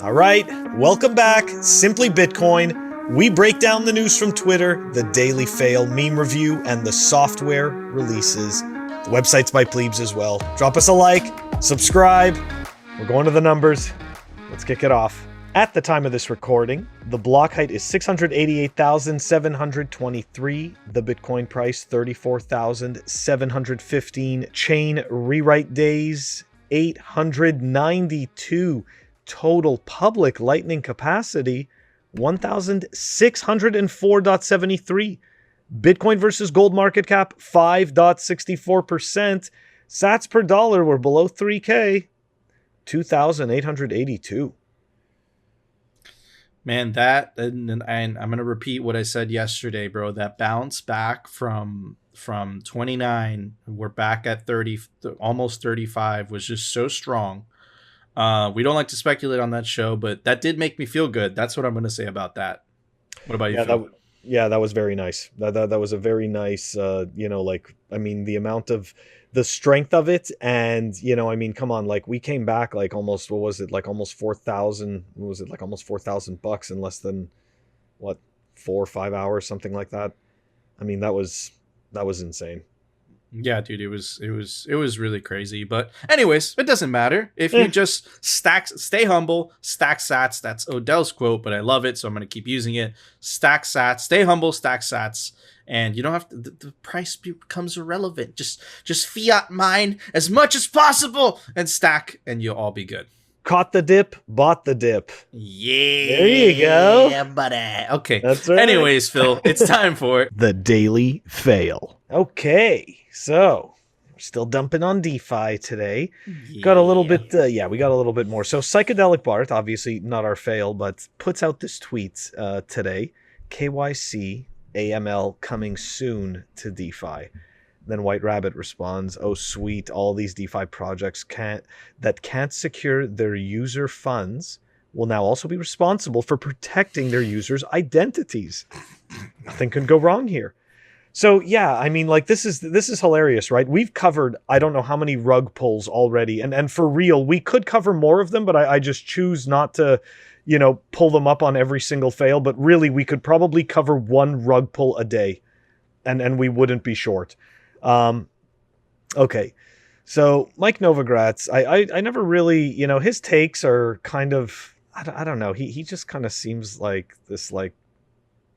All right, welcome back. Simply Bitcoin. We break down the news from Twitter, the Daily Fail meme review, and the software releases. The website's by Plebes as well. Drop us a like, subscribe. We're going to the numbers. Let's kick it off. At the time of this recording, the block height is 688,723. The Bitcoin price, 34,715. Chain rewrite days, 892. Total public Lightning capacity, 1,604.73. Bitcoin versus gold market cap, 5.64%. Sats per dollar were below 3K, 2,882. Man, that, and I'm going to repeat what I said yesterday, bro. That bounce back from 29, we're back at 30, almost 35, was just so strong. We don't like to speculate on that show, but that did make me feel good. That's what I'm going to say about that. What about you, Phil? That was very nice. That was a very nice, the amount of the strength of it. And, come on, like we came back like almost, almost 4,000, almost $4,000 in less than 4 or 5 hours, something like that. I mean, that was insane. Yeah, dude, it was really crazy. But anyways, it doesn't matter. If you just stay humble, stack sats. That's Odell's quote, but I love it, so I'm going to keep using it. Stack sats, stay humble, stack sats. And you don't have to, the price becomes irrelevant. Just fiat mine as much as possible and stack, and you'll all be good. Caught the dip, bought the dip. Yeah. There you go. Yeah, buddy. Okay. That's right. Anyways, Phil, it's time for the Daily Fail. Okay, so we're still dumping on DeFi today. Yeah. Got a little bit, we got a little bit more. So Psychedelic Bart, obviously not our fail, but puts out this tweet today. KYC AML coming soon to DeFi. Then White Rabbit responds, "Oh sweet, all these DeFi projects can't secure their user funds will now also be responsible for protecting their users' identities. Nothing can go wrong here." So yeah, I mean, like this is hilarious, right? We've covered I don't know how many rug pulls already, and for real, we could cover more of them, but I just choose not to, pull them up on every single fail. But really, we could probably cover one rug pull a day, and we wouldn't be short. Okay, so Mike Novogratz, I never really, his takes are kind of I don't know. He just kind of seems like this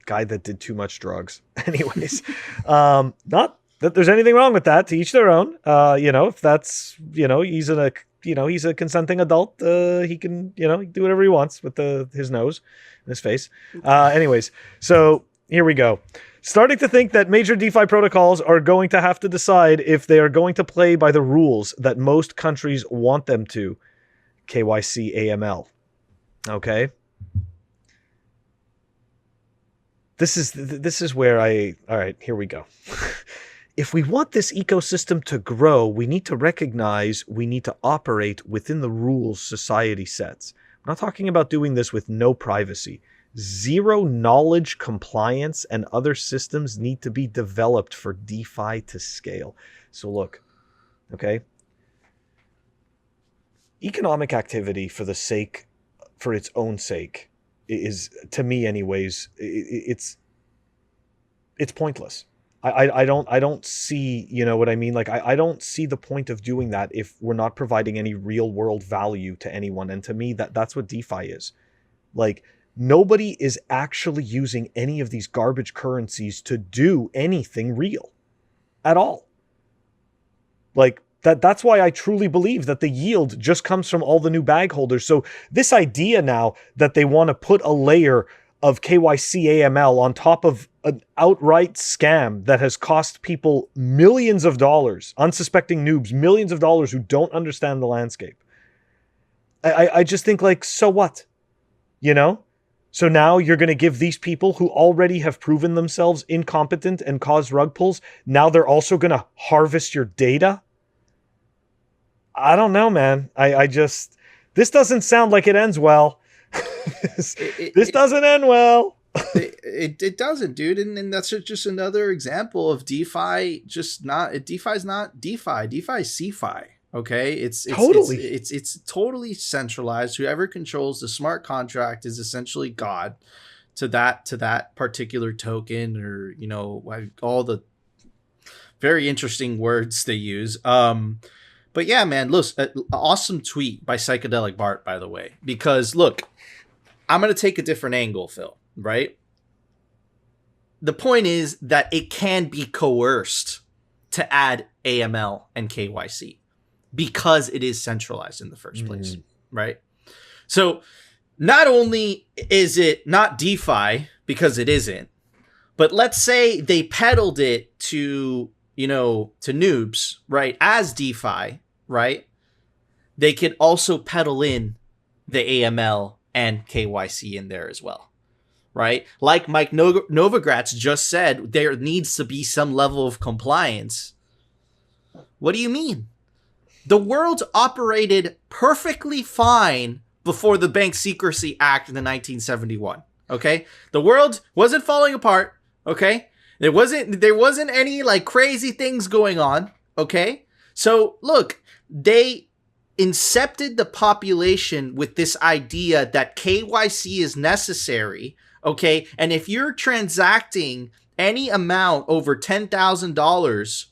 guy that did too much drugs. Anyways, not that there's anything wrong with that. To each their own. If that's he's a consenting adult. He can do whatever he wants with his nose and his face. Anyways, so here we go. Starting to think that major DeFi protocols are going to have to decide if they are going to play by the rules that most countries want them to. KYC AML. Okay. This is where all right, here we go. If we want this ecosystem to grow, we need to recognize we need to operate within the rules society sets. I'm not talking about doing this with no privacy. Zero knowledge compliance and other systems need to be developed for DeFi to scale. So look, okay? Economic activity for its own sake is, to me anyways, it's pointless. I don't see, what I mean? Like, I don't see the point of doing that if we're not providing any real world value to anyone. And to me, that's what DeFi is. Like, nobody is actually using any of these garbage currencies to do anything real at all. Like, that's why I truly believe that the yield just comes from all the new bag holders. So this idea now that they want to put a layer of KYC AML on top of an outright scam that has cost people millions of dollars, unsuspecting noobs, millions of dollars who don't understand the landscape. I just think, like, so what? So now you're going to give these people who already have proven themselves incompetent and caused rug pulls, now they're also going to harvest your data? I don't know, man. This doesn't sound like it ends well. This doesn't end well. It doesn't, dude. And that's just another example of DeFi DeFi's not DeFi. DeFi is CeFi. Okay, Totally. it's totally centralized. Whoever controls the smart contract is essentially God to that particular token, or all the very interesting words they use. But yeah, man, look, awesome tweet by Psychedelic Bart, by the way, because look, I'm gonna take a different angle, Phil. Right? The point is that it can be coerced to add AML and KYC because it is centralized in the first place, right? So not only is it not DeFi because it isn't, but let's say they peddled it to noobs, right, as DeFi, right? They could also peddle in the AML and KYC in there as well, right? Like Mike Novogratz just said, there needs to be some level of compliance. What do you mean? The world operated perfectly fine before the Bank Secrecy Act in the 1971. Okay, the world wasn't falling apart. Okay, there wasn't any like crazy things going on. Okay, so look, they incepted the population with this idea that KYC is necessary. Okay, and if you're transacting any amount over $10,000,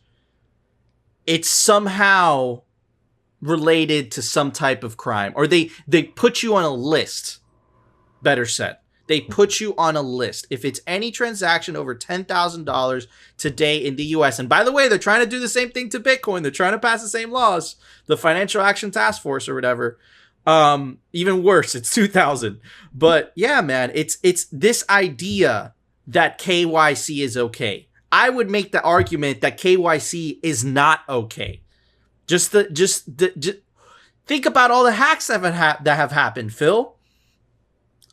it's somehow related to some type of crime, or they put you on a list. Better said, they put you on a list if it's any transaction over $10,000 today in the US. And by the way, they're trying to do the same thing to Bitcoin. They're trying to pass the same laws, the Financial Action Task Force or whatever. Even worse, it's 2000. But yeah, man, it's this idea that KYC is okay. I would make the argument that KYC is not okay. Just think about all the hacks that have happened, Phil.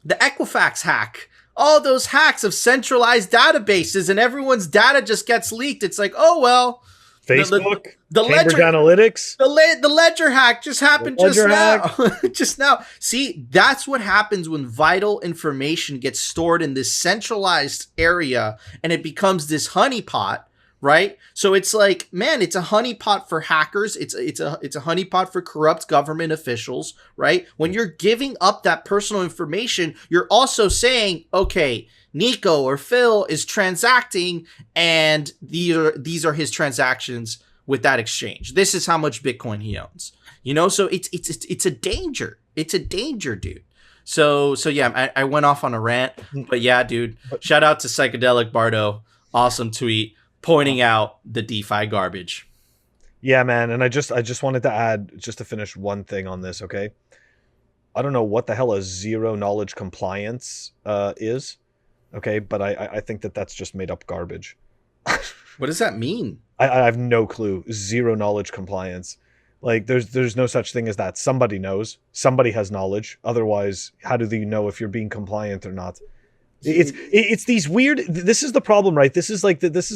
The Equifax hack, all those hacks of centralized databases, and everyone's data just gets leaked. It's like, oh well, Facebook, the Cambridge Ledger Analytics, the Ledger hack just happened just now. Just now. See, that's what happens when vital information gets stored in this centralized area, and it becomes this honeypot. Right? So it's like, man, it's a honeypot for hackers. It's a honeypot for corrupt government officials, right? When you're giving up that personal information, you're also saying, okay, Nico or Phil is transacting, and these are his transactions with that exchange. This is how much Bitcoin he owns. So it's a danger. It's a danger, dude. So yeah, I went off on a rant, but yeah, dude, shout out to Psychedelic Bardo. Awesome tweet, pointing out the DeFi garbage. Yeah, man. And I just wanted to add, just to finish one thing on this, okay? I don't know what the hell a zero knowledge compliance is, okay? But I think that's just made up garbage. What does that mean? I have no clue. Zero knowledge compliance. Like, there's no such thing as that. Somebody knows. Somebody has knowledge. Otherwise, how do you know if you're being compliant or not? It's these weird. This is the problem, right? This is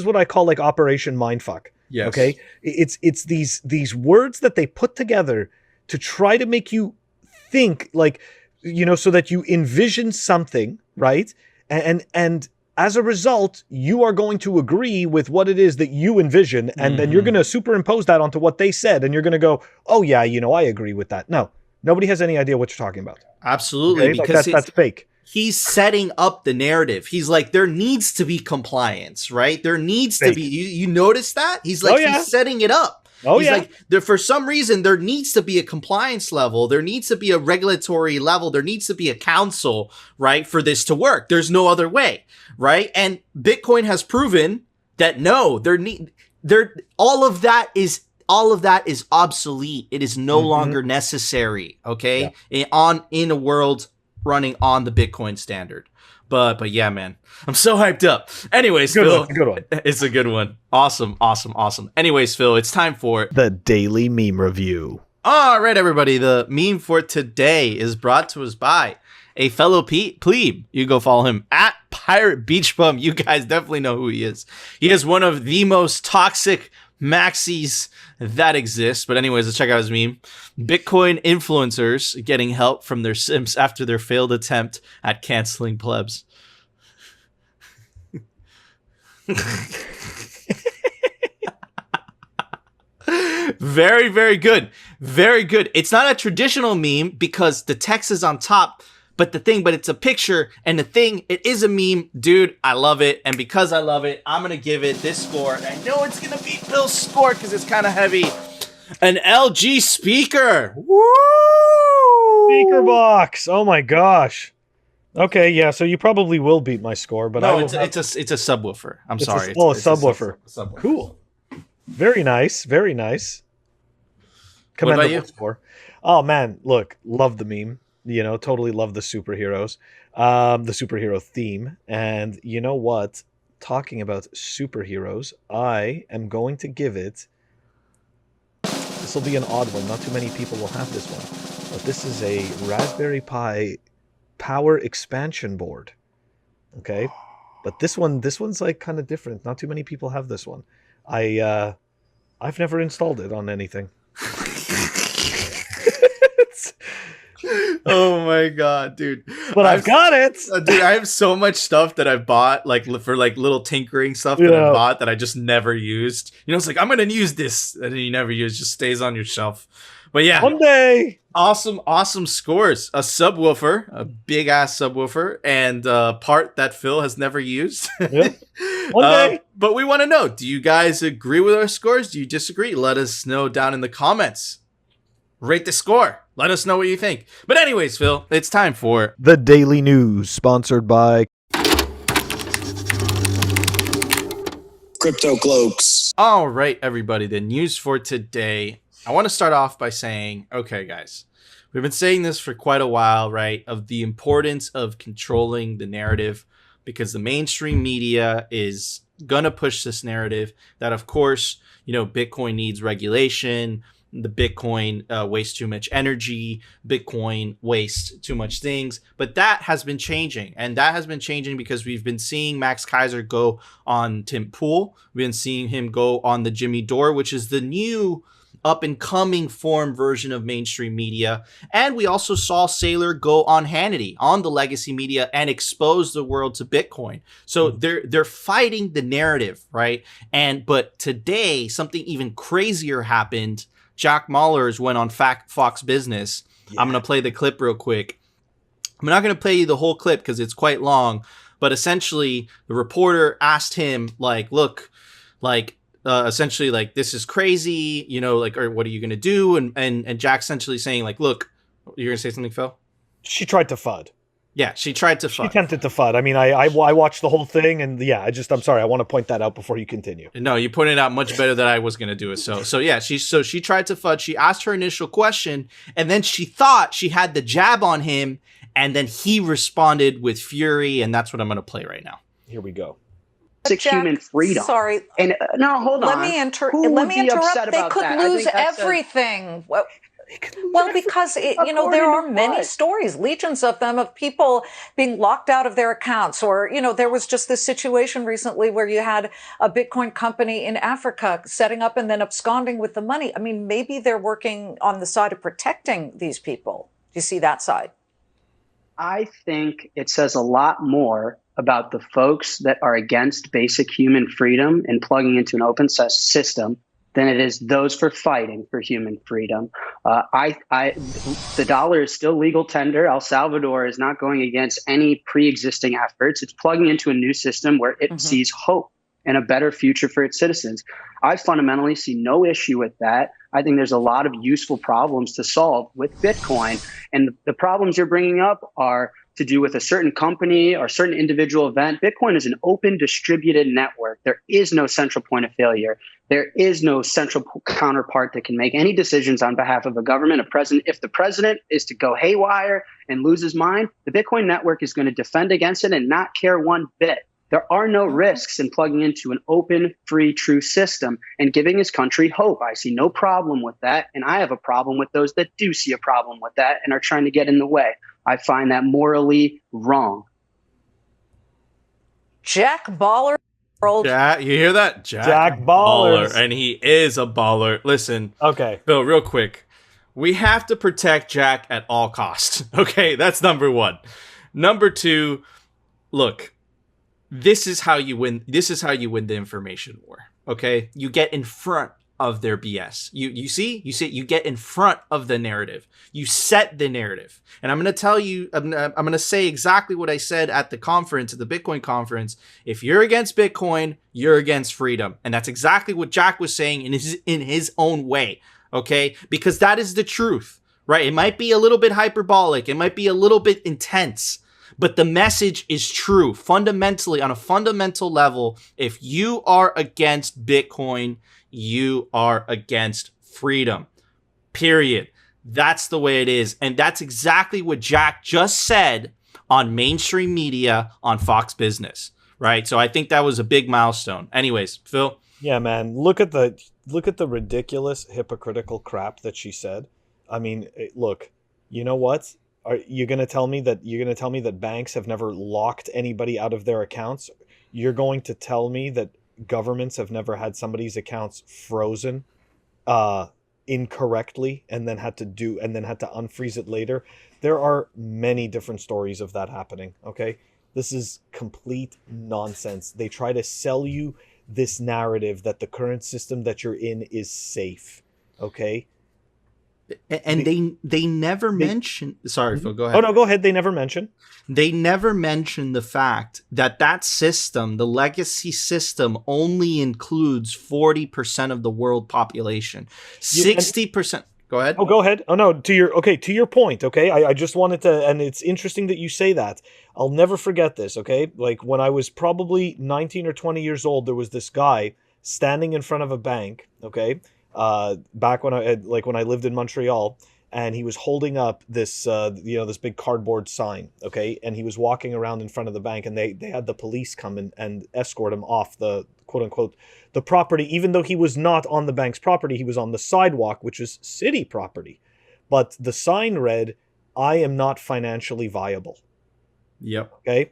what I call like Operation Mindfuck. Yes. Okay. It's these words that they put together to try to make you think, like, so that you envision something, right? And as a result, you are going to agree with what it is that you envision, and then you're going to superimpose that onto what they said, and you're going to go, oh yeah, I agree with that. No, nobody has any idea what you're talking about. Absolutely, okay? because that's fake. He's setting up the narrative. He's like, there needs to be compliance, right? There needs to be. You notice that? He's like, he's setting it up. He's like, for some reason, there needs to be a compliance level. There needs to be a regulatory level. There needs to be a council, right, for this to work. There's no other way, right? And Bitcoin has proven that no, all of that is obsolete. It is no longer necessary. Okay, in a world running on the Bitcoin standard. But yeah, man, I'm so hyped up. Anyways, Phil, good one. It's a good one. Awesome. Anyways, Phil, it's time for the daily meme review. All right, everybody. The meme for today is brought to us by a fellow plebe. You go follow him at Pirate Beach Bum. You guys definitely know who he is. He is one of the most toxic maxis that exists. But anyways, let's check out his meme. Bitcoin influencers getting help from their simps after their failed attempt at canceling plebs. Very, very good. Very good. It's not a traditional meme because the text is on top, but it's a picture, and the thing, it is a meme. Dude, I love it. And because I love it, I'm going to give it this score. And I know it's going to beat Phil's score because it's kind of heavy. An LG speaker. Woo! Speaker box. Oh my gosh. Okay, yeah, so you probably will beat my score, but no, it's a subwoofer. I'm sorry. A subwoofer. Subwoofer. Cool. Very nice. Very nice. Commendable what about you? Score. Oh man, look, love the meme. You know, totally love the superheroes, the superhero theme. And you know what? Talking about superheroes, I am going to give it. This will be an odd one. Not too many people will have this one, but this is a Raspberry Pi power expansion board. Okay, but this one's like kind of different. Not too many people have this one. I've never installed it on anything. Oh my god, dude! But I've got it, dude. I have so much stuff that I've bought, like for like little tinkering stuff that I bought that I just never used. You know, it's like I'm gonna use this, and then you never use. It just stays on your shelf. But yeah, one day. Awesome scores. A subwoofer, a big ass subwoofer, and a part that Phil has never used. Yep. One day. But we want to know: do you guys agree with our scores? Do you disagree? Let us know down in the comments. Rate the score. Let us know what you think. But anyways, Phil, it's time for the Daily News, sponsored by Crypto Cloaks. All right, everybody. The news for today. I want to start off by saying, okay, guys, we've been saying this for quite a while, right? Of the importance of controlling the narrative, because the mainstream media is gonna push this narrative that, of course, you know, Bitcoin needs regulation. The Bitcoin wastes too much energy. Bitcoin wastes too much things. But that has been changing. And that has been changing because we've been seeing Max Keiser go on Tim Pool. We've been seeing him go on the Jimmy Dore, which is the new up-and-coming form version of mainstream media. And we also saw Saylor go on Hannity, on the legacy media, and expose the world to Bitcoin. So they're fighting the narrative, right? But today, something even crazier happened. Jack Mallers went on Fox Business. Yeah. I'm going to play the clip real quick. I'm not going to play you the whole clip because it's quite long, but essentially the reporter asked him, like, look, like, essentially, like, this is crazy, you know, like, or what are you going to do? And Jack essentially saying, like, look, you're going to say something, Phil? She tried to FUD. Yeah, she tried to FUD. She attempted to FUD. I mean, I watched the whole thing, and yeah, I'm sorry. I want to point that out before you continue. No, you pointed out much better than I was going to do it. So yeah, she tried to FUD. She asked her initial question, and then she thought she had the jab on him, and then he responded with fury, and that's what I'm going to play right now. Here we go. Jack, human freedom. Sorry. And no, hold on. Let me interrupt. They could lose everything. Well, because, you know, there are many stories, legions of them, of people being locked out of their accounts. Or, you know, there was just this situation recently where you had a Bitcoin company in Africa setting up and then absconding with the money. I mean, maybe they're working on the side of protecting these people. Do you see that side? I think it says a lot more about the folks that are against basic human freedom and plugging into an open system than it is those for fighting for human freedom. The dollar is still legal tender. El Salvador is not going against any pre-existing efforts. It's plugging into a new system where it sees hope and a better future for its citizens. I fundamentally see no issue with that. I think there's a lot of useful problems to solve with Bitcoin. And the problems you're bringing up are to do with a certain company or certain individual event. Bitcoin is an open distributed network. There is no central point of failure. There is no central counterpart that can make any decisions on behalf of a government, a president. If the president is to go haywire and lose his mind, the Bitcoin network is going to defend against it and not care one bit. There are no risks in plugging into an open, free, true system and giving his country hope. I see no problem with that. And I have a problem with those that do see a problem with that and are trying to get in the way. I find that morally wrong. Jack Baller. Yeah, you hear that? Jack Baller. And he is a baller. Listen. Okay. Bill, real quick. We have to protect Jack at all costs. Okay, that's number one. Number two, look, this is how you win. This is how you win the information war. Okay? You get in front of their BS. You get in front of the narrative. You set the narrative. And I'm going to tell you, I'm going to say exactly what I said at the conference, at the Bitcoin conference. If you're against Bitcoin, you're against freedom. And that's exactly what Jack was saying in his own way. Okay? Because that is the truth, right? It might be a little bit hyperbolic. It might be a little bit intense, but the message is true. Fundamentally, on a fundamental level, if you are against Bitcoin, you are against freedom. Period. That's the way it is. And that's exactly what Jack just said on mainstream media on Fox Business, right? So I think that was a big milestone. Anyways, Phil. Yeah, man. Look at the ridiculous, hypocritical crap that she said. I mean, look, you know what? Are you going to tell me that banks have never locked anybody out of their accounts? You're going to tell me that governments have never had somebody's accounts frozen incorrectly and then had to unfreeze it later? There are many different stories of that happening, okay? This is complete nonsense. They try to sell you this narrative that the current system that you're in is safe, okay? And they never mention. Sorry, Phil, go ahead. Oh no, go ahead. They never mention. They never mention the fact that system, the legacy system, only includes 40% of the world population. 60%. Go ahead. Oh, go ahead. Oh no, to your point. Okay, I just wanted to, and it's interesting that you say that. I'll never forget this. Okay, like when I was probably 19 or 20 years old, there was this guy standing in front of a bank. Okay. Back when I lived in Montreal, and he was holding up this this big cardboard sign, okay, and he was walking around in front of the bank, and they had the police come and escort him off the quote unquote the property, even though he was not on the bank's property, he was on the sidewalk, which is city property, but the sign read, "I am not financially viable." Yep. Okay,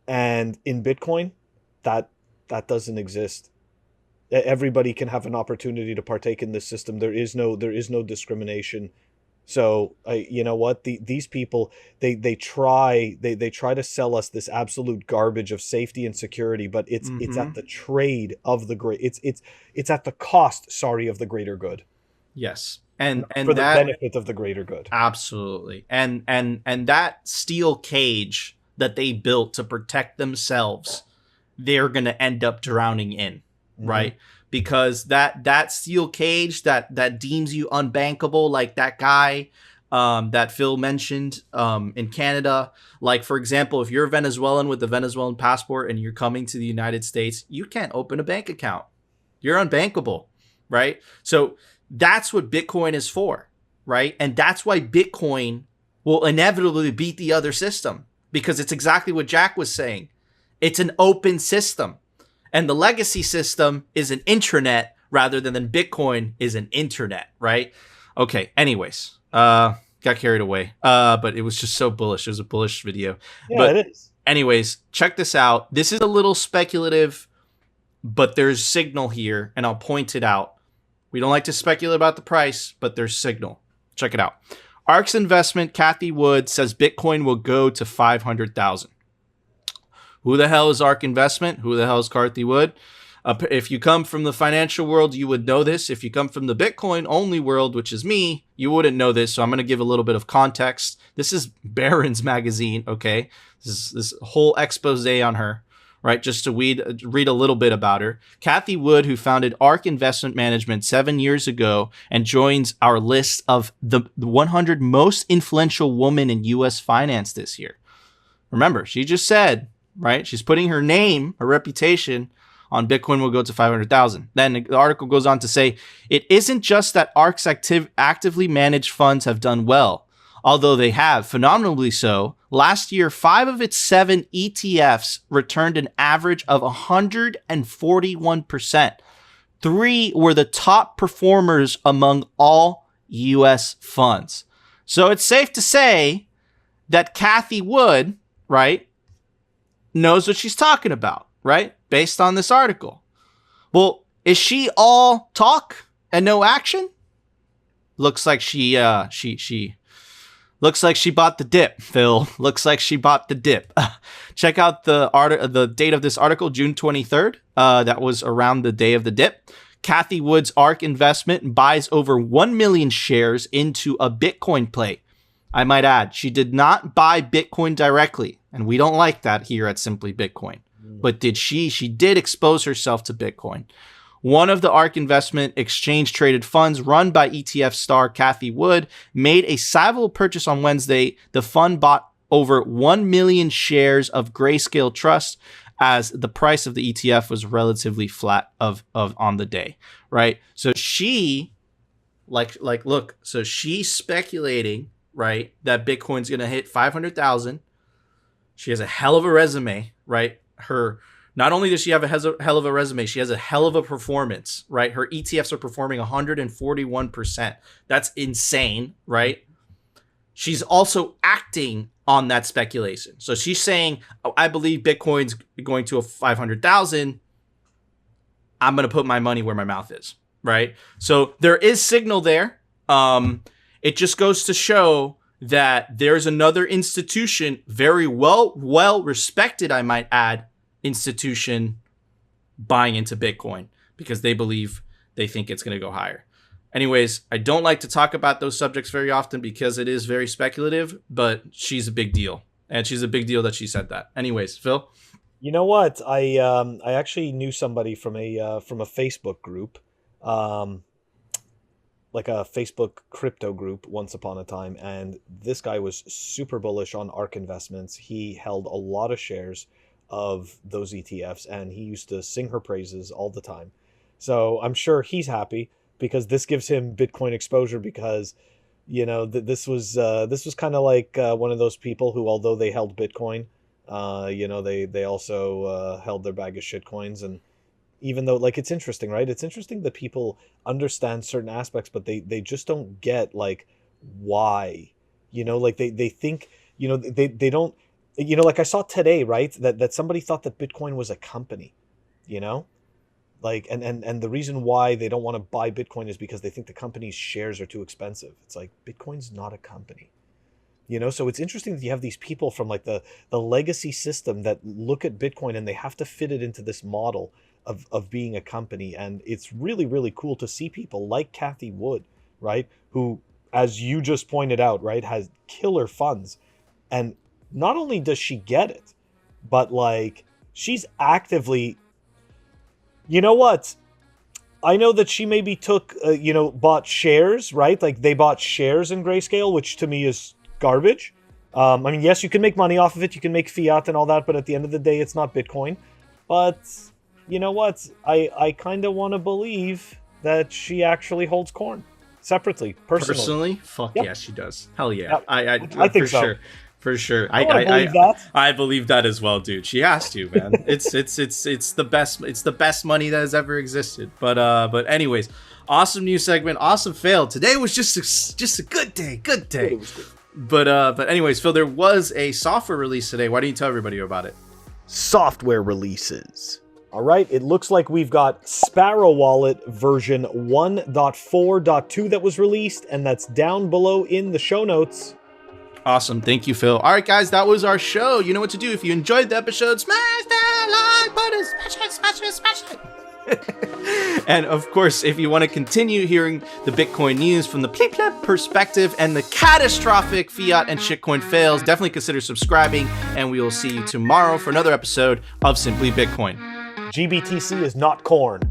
and in Bitcoin, that doesn't exist. Everybody can have an opportunity to partake in this system. There is no discrimination. So you know what? These people they try to sell us this absolute garbage of safety and security, but it's at the trade of the great. It's at the cost, of the greater good. Yes, and for the benefit of the greater good. Absolutely, and that steel cage that they built to protect themselves, they're going to end up drowning in. Right, because that steel cage that deems you unbankable, like that guy that Phil mentioned in Canada. Like, for example, if you're a Venezuelan with a Venezuelan passport and you're coming to the United States, you can't open a bank account. You're unbankable, right? So that's what Bitcoin is for, right? And that's why Bitcoin will inevitably beat the other system, because it's exactly what Jack was saying. It's an open system. And the legacy system is an intranet rather than Bitcoin is an internet, right? Okay, anyways, got carried away. But it was just so bullish. It was a bullish video. Yeah, but it is. Anyways, check this out. This is a little speculative, but there's signal here, and I'll point it out. We don't like to speculate about the price, but there's signal. Check it out. Ark's Investment, Cathie Wood, says Bitcoin will go to 500,000. Who the hell is Ark Investment? Who the hell is Cathie Wood? If you come from the financial world, you would know this. If you come from the Bitcoin only world, which is me, you wouldn't know this. So I'm going to give a little bit of context. This is Barron's magazine, okay? This whole expose on her, right? Just to read a little bit about her. Cathie Wood, who founded Ark Investment Management 7 years ago and joins our list of the 100 most influential women in U.S. finance this year. Remember, she just said, right? She's putting her name, her reputation on Bitcoin will go to 500,000. Then the article goes on to say, it isn't just that Ark's actively managed funds have done well, although they have, phenomenally so. Last year, 5 of its 7 ETFs returned an average of 141%. 3 were the top performers among all U.S. funds. So it's safe to say that Cathie Wood, right, knows what she's talking about, right? Based on this article. Well, is she all talk and no action? Looks like she looks like she bought the dip, Phil. Looks like she bought the dip. Check out the date of this article, June 23rd. That was around the day of the dip. Cathie Wood's Ark Investment buys over 1 million shares into a Bitcoin play. I might add, she did not buy Bitcoin directly, and we don't like that here at Simply Bitcoin. But did she? She did expose herself to Bitcoin. One of the Ark Investment exchange-traded funds run by ETF star Cathie Wood made a sizable purchase on Wednesday. The fund bought over 1 million shares of Grayscale Trust as the price of the ETF was relatively flat of on the day, right? So she, look, so she's speculating, right, that Bitcoin's going to hit 500,000. She has a hell of a resume, right? Not only does she have a hell of a resume, she has a hell of a performance, right? Her ETFs are performing 141%. That's insane, right? She's also acting on that speculation. So she's saying, oh, I believe Bitcoin's going to a 500,000. I'm going to put my money where my mouth is, right? So there is signal there. It just goes to show that there's another institution, very well respected, I might add, institution buying into Bitcoin because they think it's going to go higher. Anyways, I don't like to talk about those subjects very often because it is very speculative, but she's a big deal. And she's a big deal that she said that. Anyways, Phil? You know what? I actually knew somebody from a Facebook group, like a Facebook crypto group once upon a time, and this guy was super bullish on Ark Investments. He held a lot of shares of those ETFs, and he used to sing her praises all the time. So I'm sure he's happy because this gives him Bitcoin exposure because, you know, this was kind of like one of those people who, although they held Bitcoin, you know, they also held their bag of shitcoins. And even though, like, it's interesting, right? It's interesting that people understand certain aspects, but they just don't get, like, why, you know, like they think, you know, they don't, you know, like I saw today, right, that somebody thought that Bitcoin was a company, you know, like, and the reason why they don't want to buy Bitcoin is because they think the company's shares are too expensive. It's like, Bitcoin's not a company, you know? So it's interesting that you have these people from like the legacy system that look at Bitcoin and they have to fit it into this model of being a company. And it's really, really cool to see people like Cathie Wood, right, who, as you just pointed out, right, has killer funds. And not only does she get it, but like she's actively, you know what? I know that she maybe took, you know, bought shares, right? Like they bought shares in Grayscale, which to me is garbage. I mean, yes, you can make money off of it. You can make fiat and all that. But at the end of the day, it's not Bitcoin. But you know what? I kind of want to believe that she actually holds corn separately, personally. Fuck yep. Yeah, she does. Hell yeah. Yep. I think so. Sure. For sure. I believe that as well, dude. She has to, man. It's the best. It's the best money that has ever existed. But anyways, awesome news segment. Awesome fail. Today was just a good day. Good day. But anyways, Phil, there was a software release today. Why don't you tell everybody about it? Software releases. All right. It looks like we've got Sparrow Wallet version 1.4.2 that was released, and that's down below in the show notes. Awesome. Thank you, Phil. All right, guys, that was our show. You know what to do. If you enjoyed the episode, smash that like button. Smash it. And of course, if you want to continue hearing the Bitcoin news from the pleb perspective and the catastrophic fiat and shitcoin fails, definitely consider subscribing. And we will see you tomorrow for another episode of Simply Bitcoin. GBTC is not corn.